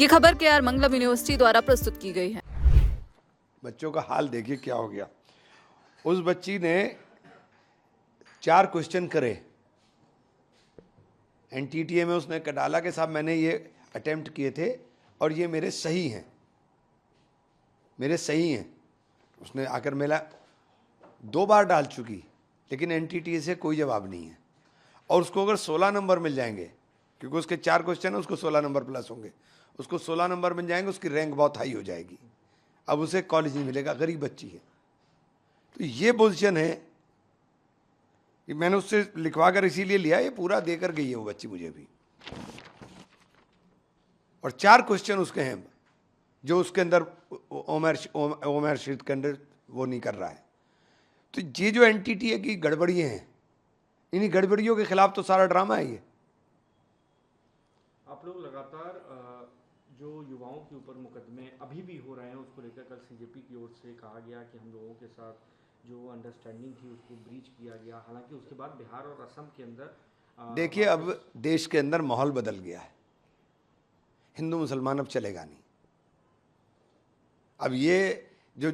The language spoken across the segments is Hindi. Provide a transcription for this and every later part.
ये खबर KR मंगलम यूनिवर्सिटी द्वारा प्रस्तुत की गई है। बच्चों का हाल देखिए क्या हो गया। उस बच्ची ने 4 क्वेश्चन करे NTTA में, उसने डाला के साहब मैंने ये अटेम्प्ट किए थे और ये मेरे सही हैं, मेरे सही हैं। उसने आकर मेरा 2 बार डाल चुकी, लेकिन NTTA से कोई जवाब नहीं है। और उसको अगर 16 नंबर मिल जाएंगे, क्योंकि उसके 4 क्वेश्चन है, उसको 16 नंबर प्लस होंगे, उसको 16 नंबर मिल जाएंगे, उसकी रैंक बहुत हाई हो जाएगी। अब उसे कॉलेज नहीं मिलेगा, गरीब बच्ची है। तो ये पोजीशन है कि मैंने उससे लिखवा कर इसीलिए लिया, ये पूरा देकर गई है वो बच्ची मुझे भी। और 4 क्वेश्चन उसके हैं जो उसके अंदर ओमर शीट के अंदर वो नहीं कर रहा है। तो ये जो NTTA की गड़बड़ियाँ हैं, इन्हीं गड़बड़ियों के खिलाफ तो सारा ड्रामा है ये। आप लोग लगातार जो युवाओं के ऊपर मुकदमे अभी भी हो रहे हैं, उसको लेकर कल CJP की ओर से कहा गया कि हम लोगों के साथ जो अंडरस्टैंडिंग थी उसको ब्रीच किया गया। हालांकि उसके बाद बिहार और असम के अंदर देखिए, अब देश के अंदर माहौल बदल गया है, हिंदू मुसलमान अब चलेगा नहीं। अब ये जो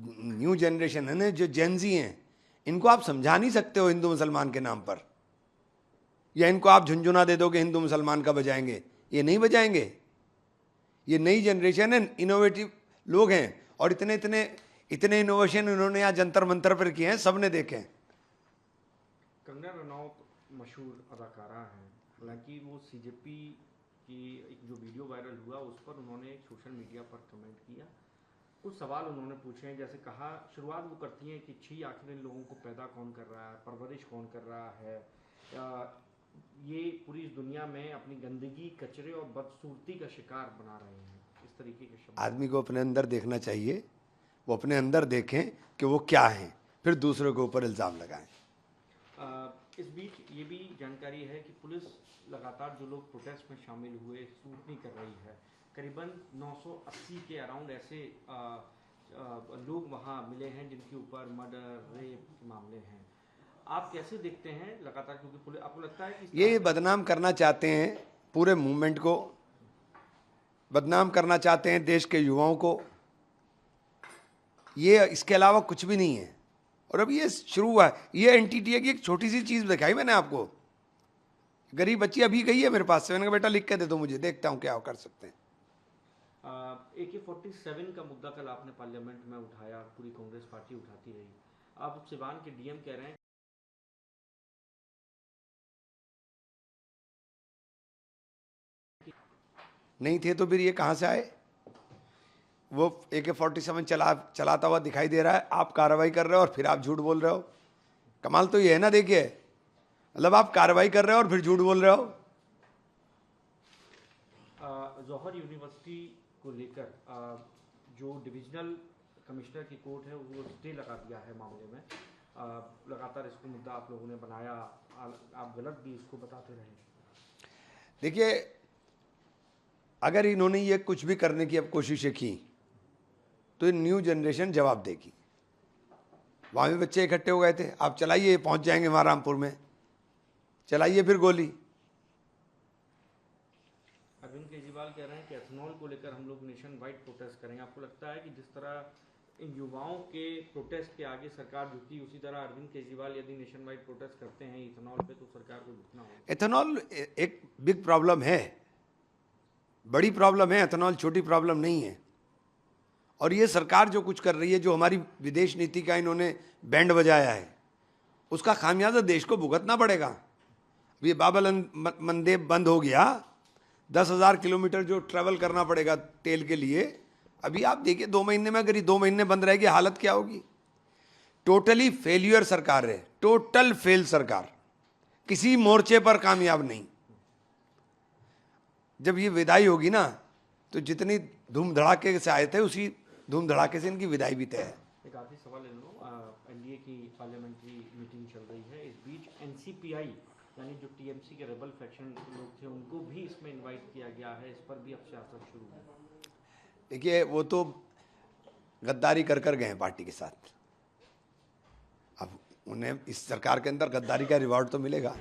न्यू जनरेशन है ना, जो जेनजी हैं, इनको आप समझा नहीं सकते हो हिंदू मुसलमान के नाम पर, या इनको आप झुंझुना दे दोगे हिंदू मुसलमान का बजाएंगे, ये नहीं बजाएंगे। ये नई जनरेशन है, इनोवेटिव लोग हैं, और इतने इतने इतने इनोवेशन इन्होंने यहाँ जंतर मंतर पर किए हैं, सबने देखे हैं। कंगना रनौत मशहूर अदाकारा हैं, हालांकि वो CJP की एक जो वीडियो वायरल हुआ उस पर उन्होंने एक सोशल मीडिया पर कमेंट किया। कुछ सवाल उन्होंने पूछे हैं, जैसे कहा, शुरुआत वो करती हैं कि छी आखिर इन लोगों को पैदा कौन कर रहा है, परवरिश कौन कर रहा है, ये पूरी इस दुनिया में अपनी गंदगी, कचरे और बदसूरती का शिकार बना रहे हैं। इस तरीके के शब्द। आदमी को अपने अंदर देखना चाहिए, वो अपने अंदर देखें कि वो क्या हैं, फिर दूसरों के ऊपर इल्ज़ाम लगाएं। इस बीच ये भी जानकारी है कि पुलिस लगातार जो लोग प्रोटेस्ट में शामिल हुए सूट नहीं कर रही है। करीबन 980 के अराउंड ऐसे लोग वहाँ मिले हैं जिनके ऊपर मर्डर, रेप के मामले हैं। आप कैसे देखते हैं लगातार, क्योंकि पुलिस, आपको लगता है कि ये बदनाम करना चाहते हैं, पूरे मूवमेंट को बदनाम करना चाहते हैं, देश के युवाओं को। ये इसके अलावा कुछ भी नहीं है। और अब ये शुरू हुआ है। ये NTTA की एक छोटी सी चीज़ दिखाई मैंने आपको। गरीब बच्ची अभी गई है मेरे पास से, मैंने कहा बेटा लिख के दे दो मुझे, देखता हूँ क्या कर सकते हैं। AK-47 का मुद्दा कल आपने पार्लियामेंट में उठाया, पूरी कांग्रेस पार्टी उठाती रही। अब सिवान के DM कह रहे हैं नहीं थे तो फिर ये कहाँ से आए? वो AK-47 चलाता हुआ दिखाई दे रहा है, आप कार्रवाई कर रहे हो और फिर आप झूठ बोल रहे हो। कमाल तो ये है ना, देखिए, मतलब आप कार्रवाई कर रहे हो और फिर झूठ बोल रहे हो। जौहर यूनिवर्सिटी को लेकर जो डिविजनल कमिश्नर की कोर्ट है वो स्टे लगा दिया है मामले में। लगातार इसको मुद्दा आप लोगों ने बनाया, आप गलत भी इसको बताते रहे। देखिए, अगर इन्होंने ये कुछ भी करने की अब कोशिशें की तो ये न्यू जनरेशन जवाब देगी। वहाँ भी बच्चे इकट्ठे हो गए थे, आप चलाइए, पहुँच जाएंगे महारामपुर में, चलाइए फिर गोली। अरविंद केजरीवाल कह रहे हैं कि एथेनॉल को लेकर हम लोग नेशन वाइड प्रोटेस्ट करेंगे। आपको लगता है कि जिस तरह इन युवाओं के प्रोटेस्ट के आगे सरकार झुकी, उसी तरह अरविंद केजरीवाल यदि नेशन वाइड प्रोटेस्ट करते हैं इथेनॉल पे तो सरकार को झुकना होगा? एथेनॉल एक बिग प्रॉब्लम है, बड़ी प्रॉब्लम है, एथेनॉल छोटी प्रॉब्लम नहीं है। और ये सरकार जो कुछ कर रही है, जो हमारी विदेश नीति का इन्होंने बैंड बजाया है, उसका खामियाजा देश को भुगतना पड़ेगा। ये बाबल मंदेब बंद हो गया, 10,000 किलोमीटर जो ट्रैवल करना पड़ेगा तेल के लिए। अभी आप देखिए 2 महीने में, अगर ये 2 महीने बंद रहेगी, हालत क्या होगी। टोटली फेलियर सरकार है, टोटल फेल सरकार, किसी मोर्चे पर कामयाब नहीं। जब ये विदाई होगी ना, तो जितनी धूम धड़ाके से आए थे उसी धूम धड़ाके से इनकी विदाई भी तय है। एक आखिरी सवाल ले लो, NDA की पार्लियामेंट्री मीटिंग चल रही है, इस बीच NCPI यानी जो TMC के रेबल फैक्शन लोग थे उनको भी इसमें इनवाइट किया गया है, इस पर भी अब सियासत शुरू है। देखिए, वो तो गद्दारी कर गए हैं पार्टी के साथ, अब उन्हें इस सरकार के अंदर गद्दारी का रिवॉर्ड तो मिलेगा।